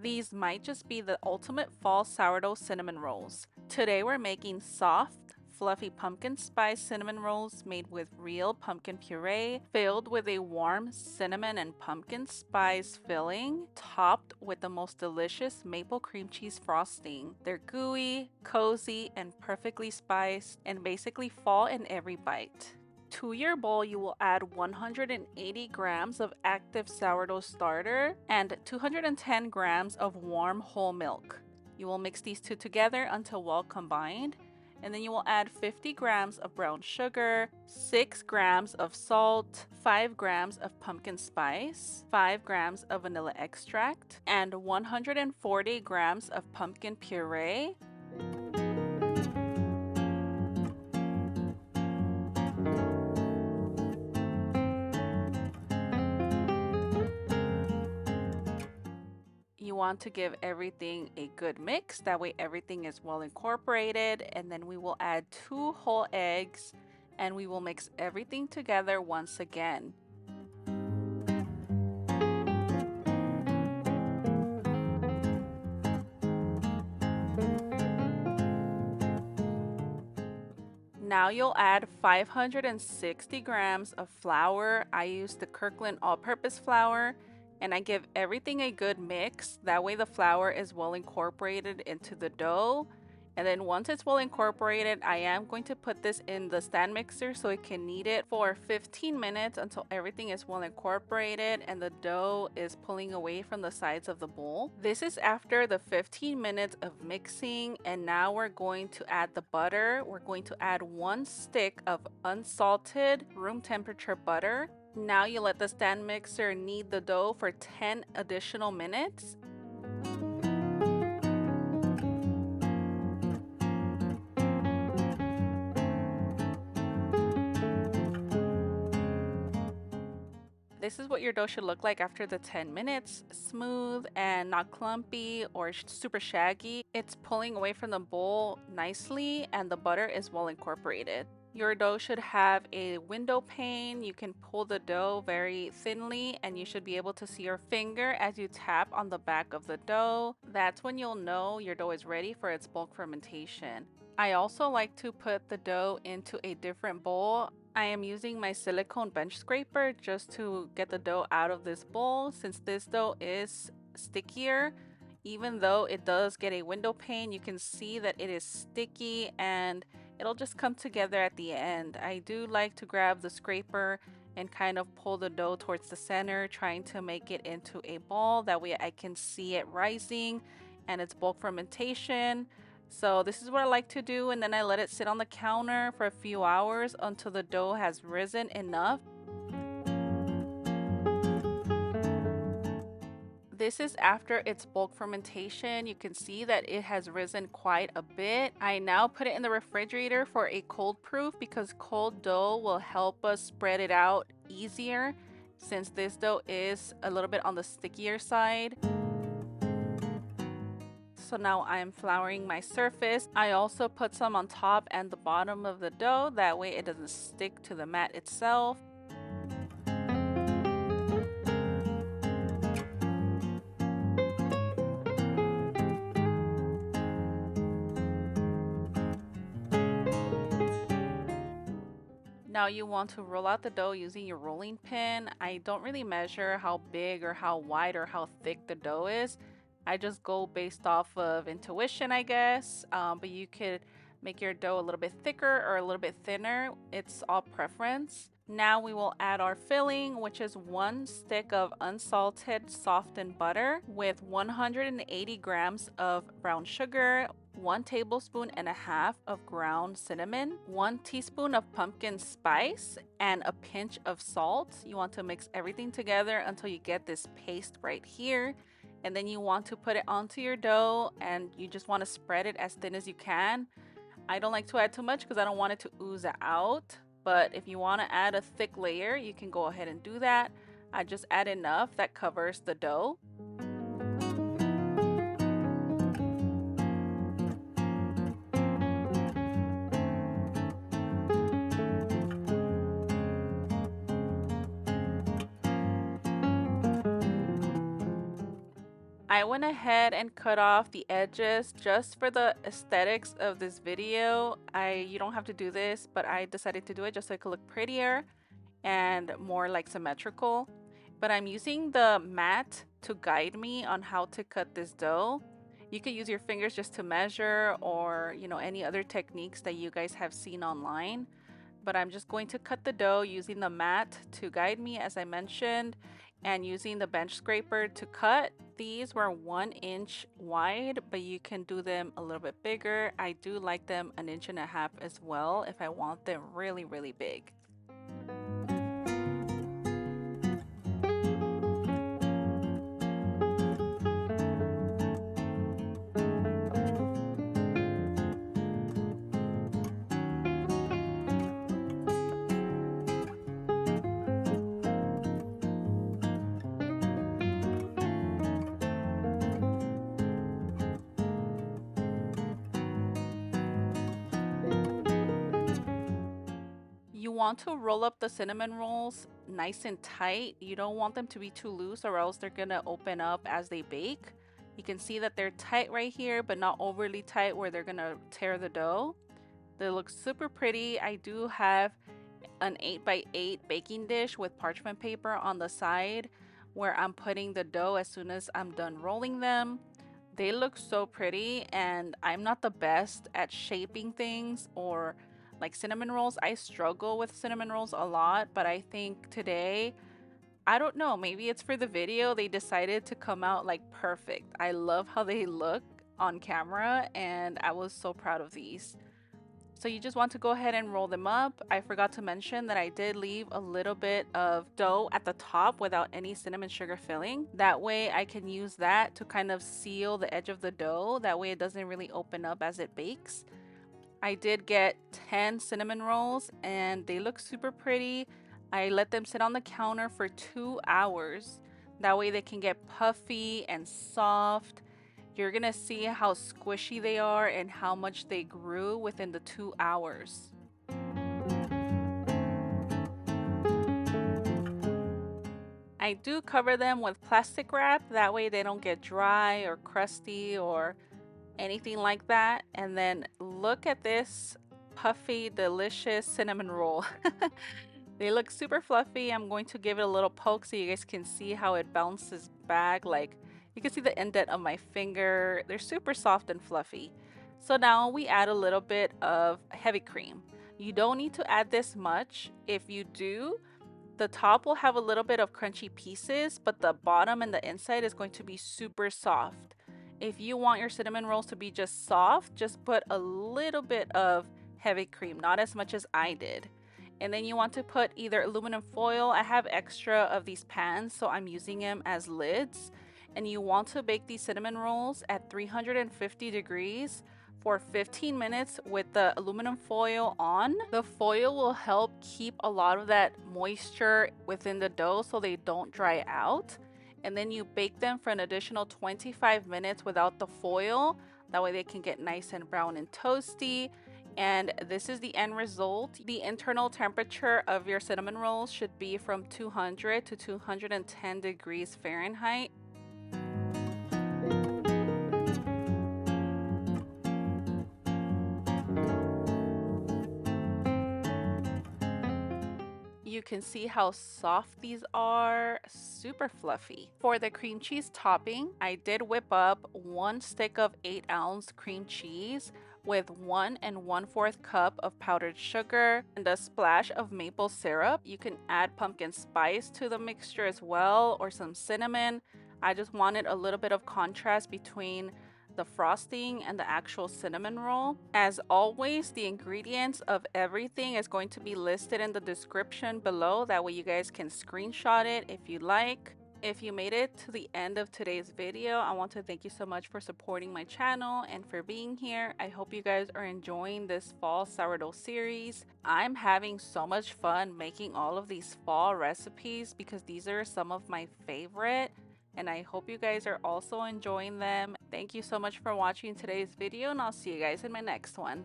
These might just be the ultimate fall sourdough cinnamon rolls. Today we're making soft, fluffy pumpkin spice cinnamon rolls made with real pumpkin puree, filled with a warm cinnamon and pumpkin spice filling, topped with the most delicious maple cream cheese frosting. They're gooey, cozy, and perfectly spiced, and basically fall in every bite. To your bowl, you will add 180 grams of active sourdough starter and 210 grams of warm whole milk. You will mix these two together until well combined, and then you will add 50 grams of brown sugar, 6 grams of salt, 5 grams of pumpkin spice, 5 grams of vanilla extract, and 140 grams of pumpkin puree. You want to give everything a good mix, that way everything is well incorporated, and then we will add 2 whole eggs and we will mix everything together once again. Now you'll add 560 grams of flour. I use the Kirkland all-purpose flour, and I give everything a good mix. That way the flour is well incorporated into the dough. And then once it's well incorporated, I am going to put this in the stand mixer so it can knead it for 15 minutes until everything is well incorporated and the dough is pulling away from the sides of the bowl. This is after the 15 minutes of mixing, and now we're going to add the butter. We're going to add 1 stick of unsalted room temperature butter. Now you let the stand mixer knead the dough for 10 additional minutes. This is what your dough should look like after the 10 minutes. Smooth and not clumpy or super shaggy. It's pulling away from the bowl nicely and the butter is well incorporated. Your dough should have a window pane. You can pull the dough very thinly and you should be able to see your finger as you tap on the back of the dough. That's when you'll know your dough is ready for its bulk fermentation. I also like to put the dough into a different bowl. I am using my silicone bench scraper just to get the dough out of this bowl, since this dough is stickier. Even though it does get a window pane, you can see that it is sticky and it'll just come together at the end. I do like to grab the scraper and kind of pull the dough towards the center, trying to make it into a ball. That way I can see it rising and it's bulk fermentation. So this is what I like to do, and then I let it sit on the counter for a few hours until the dough has risen enough. This is after its bulk fermentation. You can see that it has risen quite a bit. I now put it in the refrigerator for a cold proof because cold dough will help us spread it out easier, since this dough is a little bit on the stickier side. So now I'm flouring my surface. I also put some on top and the bottom of the dough, that way it doesn't stick to the mat itself. Now you want to roll out the dough using your rolling pin. I don't really measure how big or how wide or how thick the dough is. I just go based off of intuition, I guess. But you could make your dough a little bit thicker or a little bit thinner. It's all preference. Now we will add our filling, which is 1 stick of unsalted softened butter with 180 grams of brown sugar, 1 tablespoon and a half of ground cinnamon, 1 teaspoon of pumpkin spice, and a pinch of salt. You want to mix everything together until you get this paste right here. And then you want to put it onto your dough and you just want to spread it as thin as you can. I don't like to add too much because I don't want it to ooze out. But if you want to add a thick layer, you can go ahead and do that. I just add enough that covers the dough. I went ahead and cut off the edges just for the aesthetics of this video. You don't have to do this, but I decided to do it just so it could look prettier and more like symmetrical. But I'm using the mat to guide me on how to cut this dough. You could use your fingers just to measure, or any other techniques that you guys have seen online. But I'm just going to cut the dough using the mat to guide me, as I mentioned, and using the bench scraper to cut. These were 1 inch wide, but you can do them a little bit bigger. I do like them 1.5 inches as well if I want them really, really big. You want to roll up the cinnamon rolls nice and tight. You don't want them to be too loose, or else they're gonna open up as they bake. You can see that they're tight right here, but not overly tight where they're gonna tear the dough. They look super pretty. I do have an 8x8 baking dish with parchment paper on the side where I'm putting the dough as soon as I'm done rolling them. They look so pretty, and I'm not the best at shaping things or like cinnamon rolls. I struggle with cinnamon rolls a lot, but I think today, I don't know, maybe it's for the video, they decided to come out like perfect. I love how they look on camera, and I was so proud of these. So you just want to go ahead and roll them up. I forgot to mention that I did leave a little bit of dough at the top without any cinnamon sugar filling. That way I can use that to kind of seal the edge of the dough. That way it doesn't really open up as it bakes. I did get 10 cinnamon rolls and they look super pretty. I let them sit on the counter for 2 hours. That way they can get puffy and soft. You're gonna see how squishy they are and how much they grew within the 2 hours. I do cover them with plastic wrap, that way they don't get dry or crusty or anything like that. And then look at this puffy, delicious cinnamon roll. They look super fluffy. I'm going to give it a little poke so you guys can see how it bounces back. Like, you can see the indent of my finger. They're super soft and fluffy. So now we add a little bit of heavy cream. You don't need to add this much. If you do, the top will have a little bit of crunchy pieces, but the bottom and the inside is going to be super soft. If you want your cinnamon rolls to be just soft, just put a little bit of heavy cream, not as much as I did. And then you want to put either aluminum foil. I have extra of these pans, so I'm using them as lids. And you want to bake these cinnamon rolls at 350 degrees for 15 minutes with the aluminum foil on. The foil will help keep a lot of that moisture within the dough so they don't dry out. And then you bake them for an additional 25 minutes without the foil. That way they can get nice and brown and toasty. And this is the end result. The internal temperature of your cinnamon rolls should be from 200 to 210 degrees Fahrenheit. You can see how soft these are, super fluffy. For the cream cheese topping, I did whip up 1 stick of 8-ounce cream cheese with 1 1/4 cup of powdered sugar and a splash of maple syrup. You can add pumpkin spice to the mixture as well, or some cinnamon. I just wanted a little bit of contrast between the frosting and the actual cinnamon roll. As always, the ingredients of everything is going to be listed in the description below. That way you guys can screenshot it if you like. If you made it to the end of today's video, I want to thank you so much for supporting my channel and for being here. I hope you guys are enjoying this fall sourdough series. I'm having so much fun making all of these fall recipes because these are some of my favorite, and I hope you guys are also enjoying them. Thank you so much for watching today's video, and I'll see you guys in my next one.